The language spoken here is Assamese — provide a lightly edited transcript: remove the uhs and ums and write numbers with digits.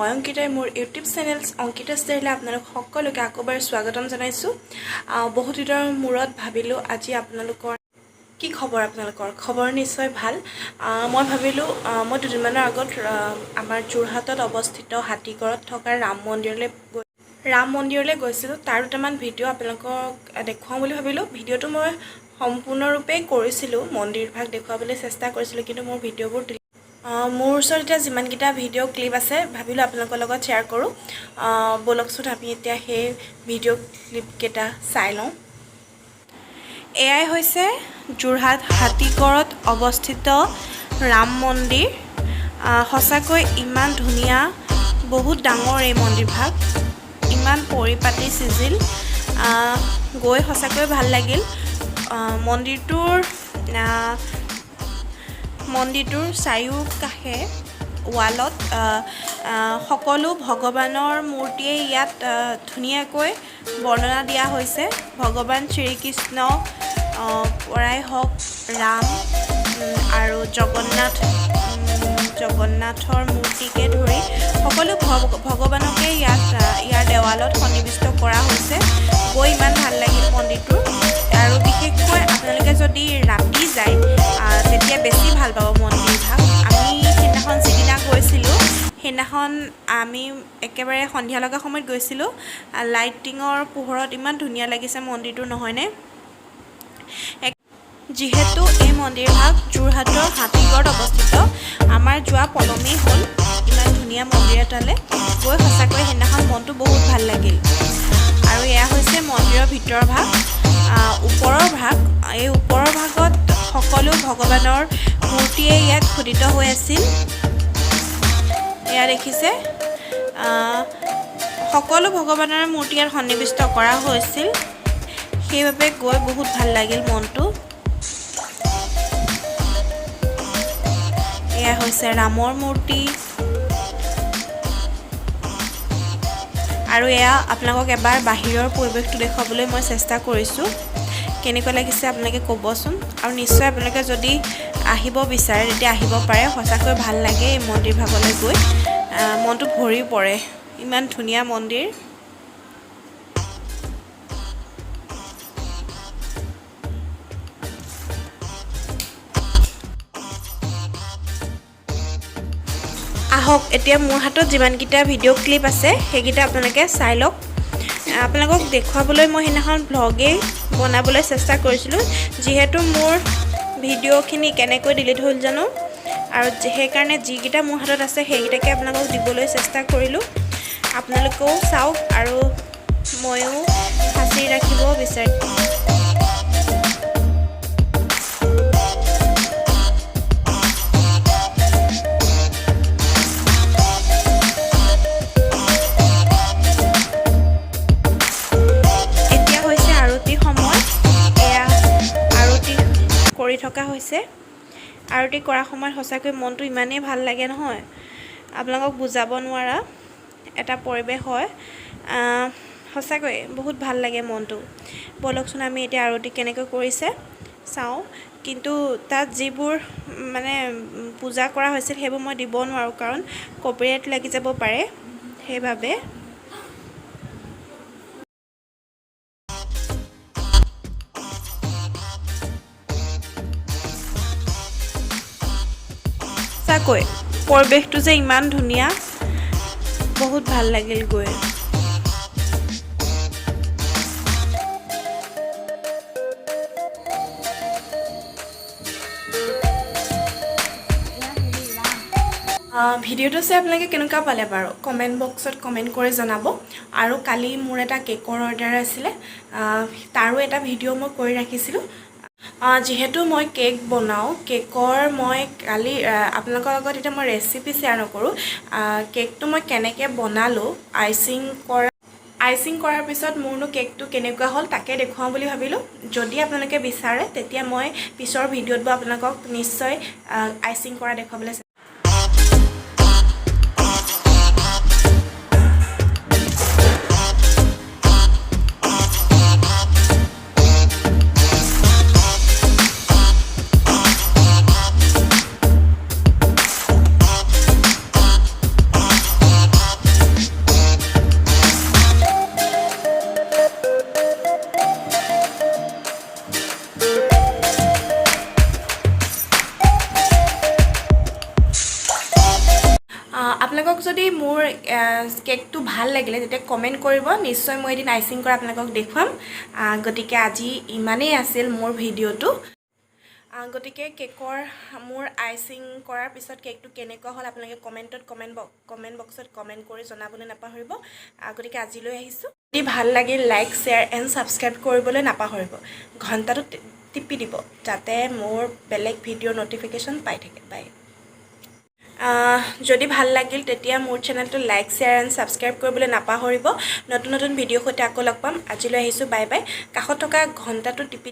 মই অংকিতাই মোৰ ইউটিউব চেনেল অংকিতা ষ্টাইলে আপোনালোক সকলোকে আকবাৰ স্বাগতম জনাইছো। বহুত দিনৰ মূৰত ভাবিলো আজি আপোনালোকৰ কি খবৰ আপোনালোকৰ খবৰ নিশ্চয় ভাল। মই ভাবিলো মই দুদিনমানৰ আগত আমাৰ যোৰহাটত অৱস্থিত হাতীগড়ত থকা ৰাম মন্দিৰলৈ গৈছিলোঁ। তাৰ দুটামান ভিডিঅ' আপোনালোকক দেখুৱাম বুলি ভাবিলোঁ। ভিডিঅ'টো মই সম্পূৰ্ণৰূপে কৰিছিলোঁ, মন্দিৰ ভাগ দেখুৱাবলৈ চেষ্টা কৰিছিলোঁ, কিন্তু মোৰ ভিডিঅ'বোৰ মোৰ ওচৰত এতিয়া যিমানকেইটা ভিডিঅ' ক্লিপ আছে ভাবিলোঁ আপোনালোকৰ লগত শ্বেয়াৰ কৰোঁ। ব'লকচোন আমি এতিয়া সেই ভিডিঅ' ক্লিপকেইটা চাই লওঁ। এয়াই হৈছে যোৰহাট হাতীগড়ত অৱস্থিত ৰাম মন্দিৰ। সঁচাকৈ ইমান ধুনীয়া, বহুত ডাঙৰ এই মন্দিৰভাগ, ইমান পৰিপাটি চিজিল, গৈ সঁচাকৈ ভাল লাগিল। মন্দিৰটোৰ চাৰিওকাষে ৱালত সকলো ভগৱানৰ মূৰ্তিয়ে ইয়াত ধুনীয়াকৈ বৰ্ণনা দিয়া হৈছে। ভগৱান শ্ৰীকৃষ্ণ পৰাই হওক, ৰাম আৰু জগন্নাথৰ মূৰ্তিকে ধৰি সকলো ভগৱানকে ইয়াৰ দেৱালত সন্নিৱিষ্ট কৰা হৈছে। গৈ ইমান ভাল লাগিল মন্দিৰটো, আৰু বিশেষকৈ আপোনালোকে যদি ৰাতি যায় তেতিয়া বেছি ভাল পাব মন্দিৰভাগ। আমি সেইদিনাখন যিদিনা গৈছিলোঁ সেইদিনাখন আমি একেবাৰে সন্ধিয়া লগা সময়ত গৈছিলোঁ। লাইটিঙৰ পোহৰত ইমান ধুনীয়া লাগিছে মন্দিৰটো, নহয়নে? যিহেতু এই মন্দিৰভাগ যোৰহাটৰ হাতীগড়ত অৱস্থিত, আমাৰ যোৱা পলমেই হ'ল ইমান ধুনীয়া মন্দিৰ এটালৈ গৈ। সঁচাকৈ সেইদিনাখন মনটো বহুত ভাল লাগিল। আৰু এয়া হৈছে মন্দিৰৰ ভিতৰৰ ভাগ। এই ওপৰৰ ভাগত সকলো ভগৱানৰ মূৰ্তিয়ে ইয়াত খোদিত হৈ আছিল। এয়া দেখিছে, সকলো ভগৱানৰ মূৰ্তি ইয়াত সন্নিৱিষ্ট কৰা হৈছিল। সেইবাবে গৈ বহুত ভাল লাগিল মনটো। এয়া হৈছে ৰামৰ মূৰ্তি, আৰু এয়া আপোনালোকক এবাৰ বাহিৰৰ পৰিৱেশটো দেখুৱাবলৈ মই চেষ্টা কৰিছোঁ। কেনেকুৱা লাগিছে আপোনালোকে ক'বচোন। আৰু নিশ্চয় আপোনালোকে যদি আহিব বিচাৰে তেতিয়া আহিব পাৰে। সঁচাকৈ ভাল লাগে এই মন্দিৰ ভাগলৈ গৈ, মনটো ভৰি পৰে, ইমান ধুনীয়া মন্দিৰ। আহক এতিয়া মোৰ হাতত যিমানকেইটা ভিডিঅ' ক্লিপ আছে সেইকেইটা আপোনালোকে চাই লওক। আপোনালোকক দেখুৱাবলৈ মই সেইদিনাখন ভ্লগেই বনাবলৈ চেষ্টা কৰিছিলোঁ, যিহেতু মোৰ ভিডিঅ'খিনি কেনেকৈ ডিলিট হ'ল জানো, আৰু সেইকাৰণে যিকেইটা মোৰ হাতত আছে সেইকেইটাকে আপোনালোকক দিবলৈ চেষ্টা কৰিলোঁ। আপোনালোকেও চাওক আৰু ময়ো সাঁচি ৰাখিব বিচাৰিম। কৰি থকা হৈছে। আৰতি কৰা সময়ত সঁচাকৈ মনটো ইমানেই ভাল লাগে নহয়, আপোনালোকক বুজাব নোৱাৰা এটা পৰিৱেশ হয়। সঁচাকৈ বহুত ভাল লাগে মনটো। ব'লকচোন আমি এতিয়া আৰতি কেনেকৈ কৰিছে চাওঁ। কিন্তু তাত যিবোৰ মানে পূজা কৰা হৈছিল সেইবোৰ মই দিব নোৱাৰোঁ, কাৰণ কপিৰাইট লাগি যাব পাৰে, সেইবাবে। সঁচাকৈ পৰিৱেশটো যে ইমান ধুনীয়া, বহুত ভাল লাগিল গৈ। ভিডিঅ'টো চাই আপোনালোকে কেনেকুৱা পালে বাৰু কমেণ্ট বক্সত কমেণ্ট কৰি জনাব। আৰু কালি মোৰ এটা কেকৰ অৰ্ডাৰ আছিলে, তাৰো এটা ভিডিঅ' মই কৰি ৰাখিছিলোঁ। যিহেতু মই কেক বনাওঁ, কেকৰ মই কালি আপোনালোকৰ লগত এতিয়া মই ৰেচিপি শ্বেয়াৰ নকৰোঁ। কেকটো মই কেনেকৈ বনালোঁ, আইচিং কৰাৰ পিছত মোৰনো কেকটো কেনেকুৱা হ'ল তাকে দেখুৱাওঁ বুলি ভাবিলোঁ। যদি আপোনালোকে বিচাৰে তেতিয়া মই পিছৰ ভিডিঅ'ত বা আপোনালোকক নিশ্চয় আইচিং কৰা দেখুৱাবলৈ যদি মোৰ কেকটো ভাল লাগিলে তেতিয়া কমেণ্ট কৰিব নিশ্চয় মই এদিন আইচিং কৰা আপোনালোকক দেখুৱাম গতিকে আজি ইমানেই আছিল মোৰ ভিডিঅ'টো গতিকে কেকৰ মোৰ আইচিং কৰাৰ পিছত কেকটো কেনেকুৱা হ'ল আপোনালোকে কমেণ্ট বক্সত কমেণ্ট কৰি জনাবলৈ নাপাহৰিব গতিকে আজিলৈ আহিছোঁ যদি ভাল লাগিল লাইক শ্বেয়াৰ এণ্ড ছাবস্ক্ৰাইব কৰিবলৈ নাপাহৰিব ঘণ্টাটো টিপি দিব যাতে মোৰ বেলেগ ভিডিঅ'ৰ ন'টিফিকেশ্যন পাই থাকে বাই যদি ভাল লাগিল তেতিয়া মোৰ চেনেলটো লাইক শ্বেয়াৰ এণ্ড ছাবস্ক্ৰাইব কৰিবলৈ নাপাহৰিব নতুন ভিডিঅ'ৰ সৈতে আকৌ লগ পাম আজিলৈ আহিছোঁ বাই বাই কাষত থকা ঘণ্টাটো টিপি